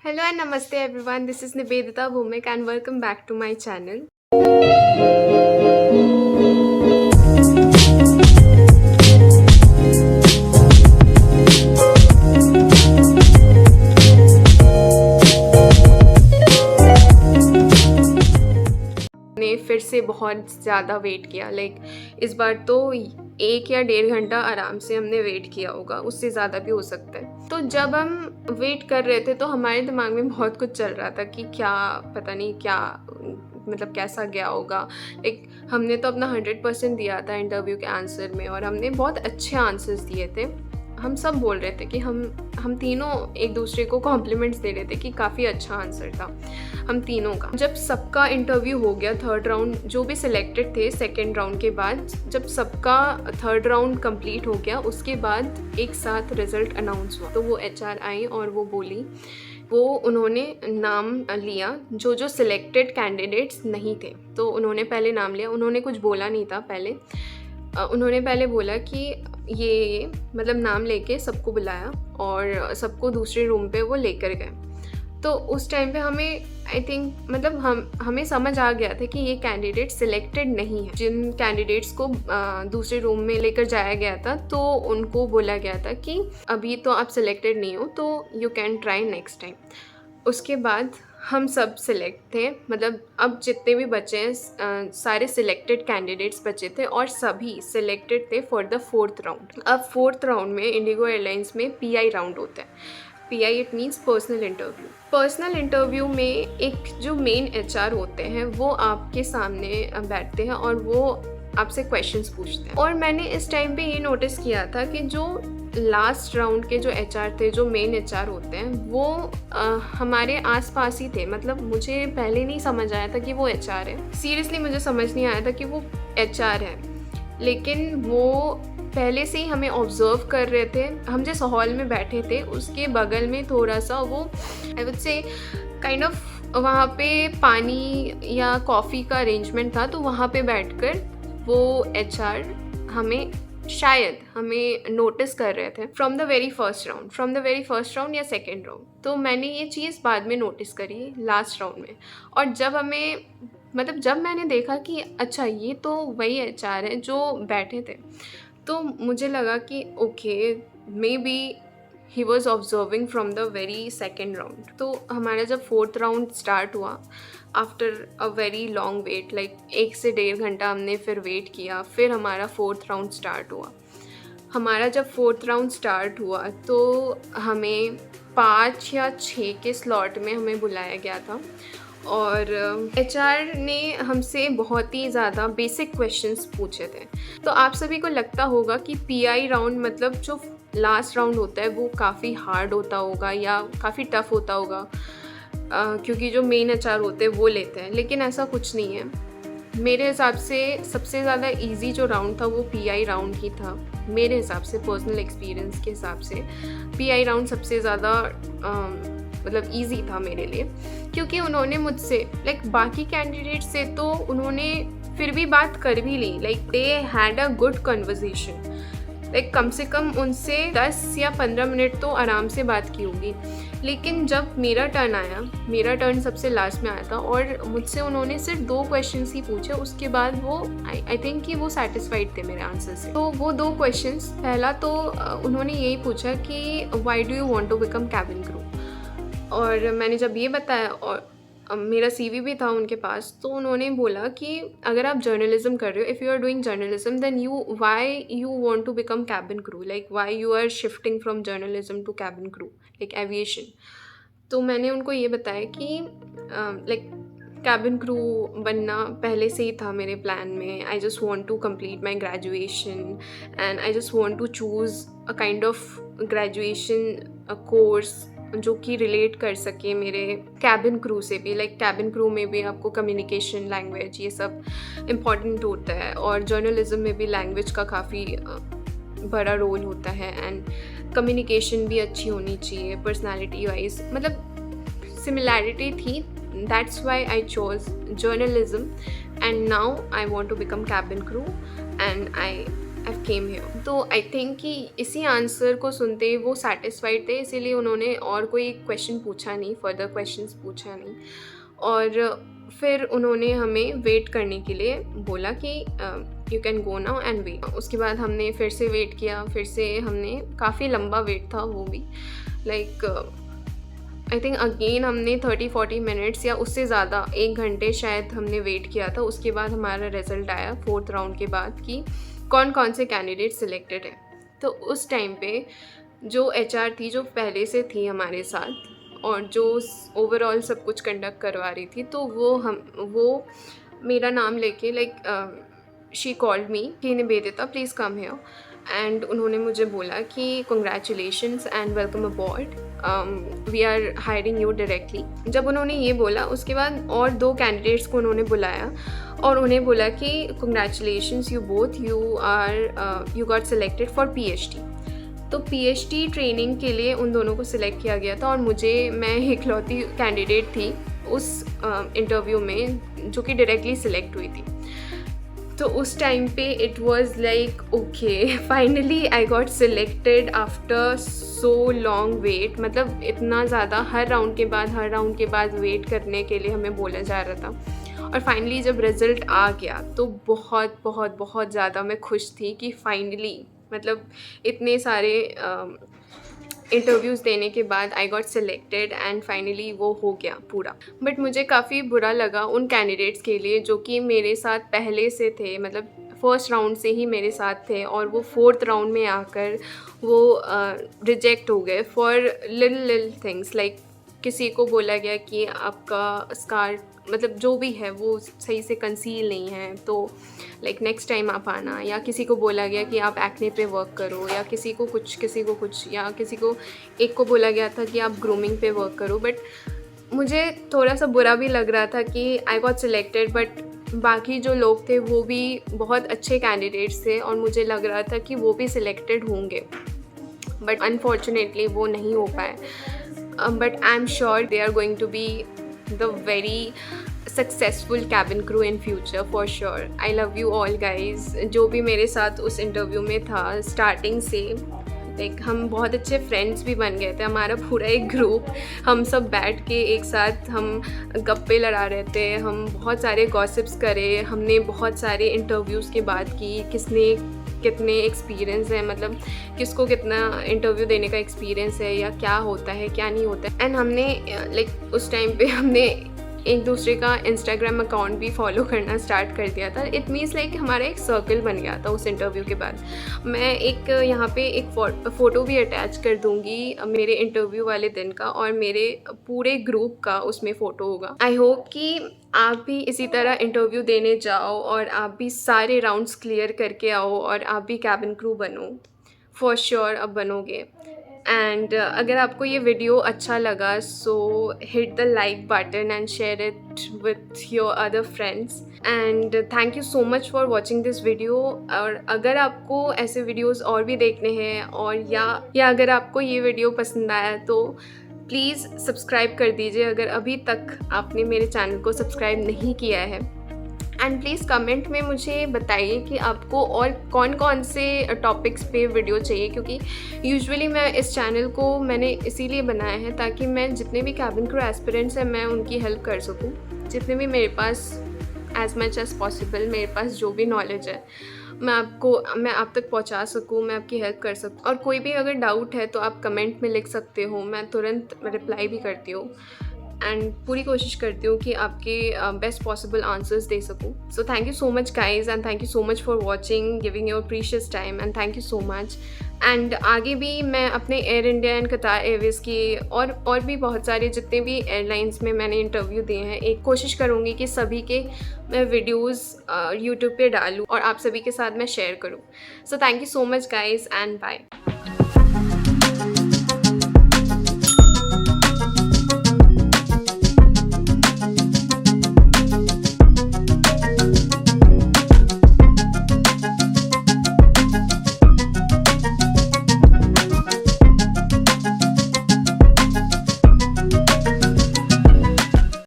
Hello and namaste everyone. This is Nivedita Bhumik and welcome back to my channel. ने फिर से बहुत ज़्यादा वेट किया इस बार तो 1 या 1.5 घंटा आराम से हमने वेट किया होगा, उससे ज़्यादा भी हो सकता है। तो जब हम वेट कर रहे थे तो हमारे दिमाग में बहुत कुछ चल रहा था कि क्या पता नहीं क्या मतलब कैसा गया होगा। हमने तो अपना 100% दिया था इंटरव्यू के आंसर में और हमने बहुत अच्छे आंसर्स दिए थे। हम सब बोल रहे थे कि हम तीनों एक दूसरे को कॉम्प्लीमेंट्स दे रहे थे कि काफ़ी अच्छा आंसर था हम तीनों का। जब सबका इंटरव्यू हो गया, थर्ड राउंड जो भी सिलेक्टेड थे सेकेंड राउंड के बाद, जब सबका थर्ड राउंड कंप्लीट हो गया उसके बाद एक साथ रिजल्ट अनाउंस हुआ। तो वो HR आई और वो बोली, उन्होंने नाम लिया जो सिलेक्टेड कैंडिडेट्स नहीं थे। तो उन्होंने पहले नाम लिया, उन्होंने कुछ बोला नहीं था पहले। उन्होंने पहले बोला कि ये मतलब नाम लेके सबको बुलाया और सबको दूसरे रूम पे वो लेकर गए। तो उस टाइम पे हमें आई थिंक मतलब हमें समझ आ गया था कि ये कैंडिडेट सिलेक्टेड नहीं है। जिन कैंडिडेट्स को दूसरे रूम में लेकर जाया गया था तो उनको बोला गया था कि अभी तो आप सिलेक्टेड नहीं हो, तो you can try next time. उसके बाद हम सब सिलेक्ट थे, मतलब अब जितने भी बचे हैं सारे सिलेक्टेड कैंडिडेट्स बचे थे और सभी सिलेक्टेड थे फॉर द फोर्थ राउंड। अब फोर्थ राउंड में इंडिगो एयरलाइंस में PI राउंड होता है। PI it means personal interview. Personal interview में एक जो मेन HR होते हैं वो आपके सामने बैठते हैं और वो आपसे क्वेश्चंस पूछते हैं। और मैंने इस टाइम पे ये नोटिस किया था कि जो लास्ट राउंड के जो HR थे, जो मेन HR होते हैं, वो हमारे आसपास ही थे। मतलब मुझे पहले नहीं समझ आया था कि वो HR है। सीरियसली मुझे समझ नहीं आया था कि वो HR है, लेकिन वो पहले से ही हमें ऑब्जर्व कर रहे थे। हम जिस हॉल में बैठे थे उसके बगल में थोड़ा सा वो I would say kind of वहाँ पे पानी या कॉफ़ी का अरेंजमेंट था, तो वहाँ पे बैठकर वो HR शायद हमें नोटिस कर रहे थे from the very first round या सेकेंड राउंड। तो मैंने ये चीज़ बाद में नोटिस करी लास्ट राउंड में। और जब मैंने देखा कि अच्छा ये तो वही HR है जो बैठे थे, तो मुझे लगा कि okay maybe he was observing from the very second round. तो हमारा जब फोर्थ राउंड स्टार्ट हुआ after a very long wait, 1 से 1.5 घंटा हमने फिर वेट किया, फिर हमारा फोर्थ राउंड स्टार्ट हुआ। हमारा जब फोर्थ राउंड स्टार्ट हुआ तो हमें 5 या 6 के स्लॉट में हमें बुलाया गया था और HR ने हमसे बहुत ही ज़्यादा बेसिक क्वेश्चंस पूछे थे। तो आप सभी को लगता होगा कि PI राउंड मतलब जो लास्ट राउंड होता है वो काफ़ी हार्ड होता होगा या काफ़ी टफ होता होगा, क्योंकि जो मेन HR होते हैं वो लेते हैं, लेकिन ऐसा कुछ नहीं है। मेरे हिसाब से सबसे ज़्यादा इजी जो राउंड था वो PI राउंड ही था। मेरे हिसाब से, पर्सनल एक्सपीरियंस के हिसाब से PI राउंड सबसे ज़्यादा मतलब ईजी था मेरे लिए, क्योंकि उन्होंने मुझसे बाकी कैंडिडेट से तो उन्होंने फिर भी बात कर भी ली, they had a good conversation. कम से कम उनसे 10 या 15 मिनट तो आराम से बात की होगी। लेकिन जब मेरा टर्न आया, मेरा टर्न सबसे लास्ट में आया था और मुझसे उन्होंने सिर्फ 2 क्वेश्चंस ही पूछे। उसके बाद वो आई थिंक कि वो सेटिस्फाइड थे मेरे आंसर से। तो वो 2 क्वेश्चंस, पहला तो उन्होंने यही पूछा कि why do you want to become cabin crew. और मैंने जब ये बताया और मेरा CV भी था उनके पास, तो उन्होंने बोला कि अगर आप जर्नलिज्म कर रहे हो, if you are doing journalism then why you want to become cabin crew, why you are shifting from journalism to cabin crew aviation. तो मैंने उनको ये बताया कि कैबिन क्रू बनना पहले से ही था मेरे प्लान में। I just want to complete my graduation and I just want to choose a kind of graduation course जो कि रिलेट कर सके मेरे कैबिन क्रू से भी। कैबिन क्रू में भी आपको कम्युनिकेशन, लैंग्वेज, ये सब इम्पॉर्टेंट होता है और जर्नलिज्म में भी लैंग्वेज का काफ़ी बड़ा रोल होता है एंड कम्युनिकेशन भी अच्छी होनी चाहिए पर्सनालिटी वाइज, मतलब सिमिलैरिटी थी। That's why I chose journalism and now I want to become cabin crew and I I came here. तो आई थिंक कि इसी आंसर को सुनते ही वो सेटिस्फाइड थे, इसीलिए उन्होंने और कोई क्वेश्चन पूछा नहीं, फर्दर क्वेश्चंस पूछा नहीं। और फिर उन्होंने हमें वेट करने के लिए बोला कि you can go now and wait. उसके बाद हमने फिर से वेट किया, फिर से हमने काफ़ी लंबा वेट था वो भी, लाइक आई थिंक अगेन हमने 30-40 मिनट्स या उससे ज़्यादा 1 घंटे शायद हमने वेट किया था। उसके बाद हमारा रिज़ल्ट आया 4th राउंड के बाद कि कौन कौन से कैंडिडेट सिलेक्टेड है। तो उस टाइम पे जो HR थी, जो पहले से थी हमारे साथ और जो ओवरऑल सब कुछ कंडक्ट करवा रही थी, तो वो मेरा नाम लेके लाइक शी कॉल्ड मी कि Nivedita please come here, and उन्होंने मुझे बोला कि congratulations and welcome aboard, we are hiring you directly. जब उन्होंने ये बोला उसके बाद और 2 कैंडिडेट्स को उन्होंने बुलाया और उन्हें बोला कि congratulations you both, you got selected for PhD। तो PhD ट्रेनिंग के लिए उन दोनों को सिलेक्ट किया गया था और मैं इकलौती कैंडिडेट थी उस इंटरव्यू में जो कि डायरेक्टली सिलेक्ट हुई थी। तो उस टाइम पे it was like okay, finally I got selected after so long wait. मतलब इतना ज़्यादा हर राउंड के बाद वेट करने के लिए हमें बोला जा रहा था। और फाइनली जब रिज़ल्ट आ गया तो बहुत बहुत बहुत ज़्यादा मैं खुश थी कि फाइनली, मतलब इतने सारे इंटरव्यूज़ देने के बाद आई गॉट सिलेक्टेड एंड फाइनली वो हो गया पूरा। बट मुझे काफ़ी बुरा लगा उन कैंडिडेट्स के लिए जो कि मेरे साथ पहले से थे, मतलब फर्स्ट राउंड से ही मेरे साथ थे और वो 4th राउंड में आकर वो रिजेक्ट हो गए फॉर लिटिल थिंग्स। लाइक किसी को बोला गया कि आपका स्कार, मतलब जो भी है वो सही से कंसील नहीं है, तो लाइक नेक्स्ट टाइम आप आना। या किसी को बोला गया कि आप एक्ने पे वर्क करो, या किसी को कुछ, या एक को बोला गया था कि आप ग्रूमिंग पे वर्क करो। बट मुझे थोड़ा सा बुरा भी लग रहा था कि आई गॉट सिलेक्टेड, बट बाकी जो लोग थे वो भी बहुत अच्छे कैंडिडेट्स थे और मुझे लग रहा था कि वो भी सिलेक्टेड होंगे, बट अनफॉर्चुनेटली वो नहीं हो पाए। But I am sure they are going to be the very successful cabin crew in future for sure. I love you all guys, जो भी मेरे साथ उस इंटरव्यू में था स्टार्टिंग से। लाइक हम बहुत अच्छे फ्रेंड्स भी बन गए थे, हमारा पूरा एक ग्रुप, हम सब बैठ के एक साथ हम गप्पे लड़ा रहे थे, हम बहुत सारे गॉसिप्स करे, हमने बहुत सारे इंटरव्यूज़ की बात की, किसने कितने एक्सपीरियंस है, मतलब किसको कितना इंटरव्यू देने का एक्सपीरियंस है, या क्या होता है क्या नहीं होता है। एंड हमने लाइक उस टाइम पे हमने एक दूसरे का इंस्टाग्राम अकाउंट भी फॉलो करना स्टार्ट कर दिया था। इट मीन्स लाइक हमारा एक सर्कल बन गया था उस इंटरव्यू के बाद। मैं एक यहाँ पे एक फ़ोटो भी अटैच कर दूँगी मेरे इंटरव्यू वाले दिन का, और मेरे पूरे ग्रुप का उसमें फ़ोटो होगा। आई होप कि आप भी इसी तरह इंटरव्यू देने जाओ और आप भी सारे राउंड्स क्लियर करके आओ और आप भी कैबिन क्रू बनो, फॉर श्योर अब बनोगे। एंड अगर आपको ये वीडियो अच्छा लगा सो hit the like button and share it with your other friends, and thank you so much for watching this video. और अगर आपको ऐसे वीडियोस और भी देखने हैं, और या अगर आपको ये वीडियो पसंद आया तो प्लीज़ सब्सक्राइब कर दीजिए अगर अभी तक आपने मेरे चैनल को सब्सक्राइब नहीं किया है। एंड प्लीज़ कमेंट में मुझे बताइए कि आपको और कौन कौन से टॉपिक्स पे वीडियो चाहिए, क्योंकि यूजुअली मैं इस चैनल को मैंने इसीलिए बनाया है ताकि मैं जितने भी कैबिन क्रू एस्पिरेंट्स हैं मैं उनकी हेल्प कर सकूं, जितने भी मेरे पास एज मच एज़ पॉसिबल मेरे पास जो भी नॉलेज है मैं आप तक पहुंचा सकूं, मैं आपकी हेल्प कर सकूं। और कोई भी अगर डाउट है तो आप कमेंट में लिख सकते हो, मैं तुरंत रिप्लाई भी करती हूँ एंड पूरी कोशिश करती हूँ कि आपके बेस्ट पॉसिबल आंसर्स दे सकूँ। सो thank you so much guys, and thank you so much for watching, giving your precious time, and thank you so much. And आगे भी मैं अपने एयर इंडिया एंड कतार एयरवेज़ की और भी बहुत सारे जितने भी एयरलाइंस में मैंने इंटरव्यू दिए हैं, एक कोशिश करूँगी कि सभी के मैं वीडियोज़ यूट्यूब पे डालूँ और आप सभी के साथ मैं शेयर करूँ। So thank you so much guys and bye.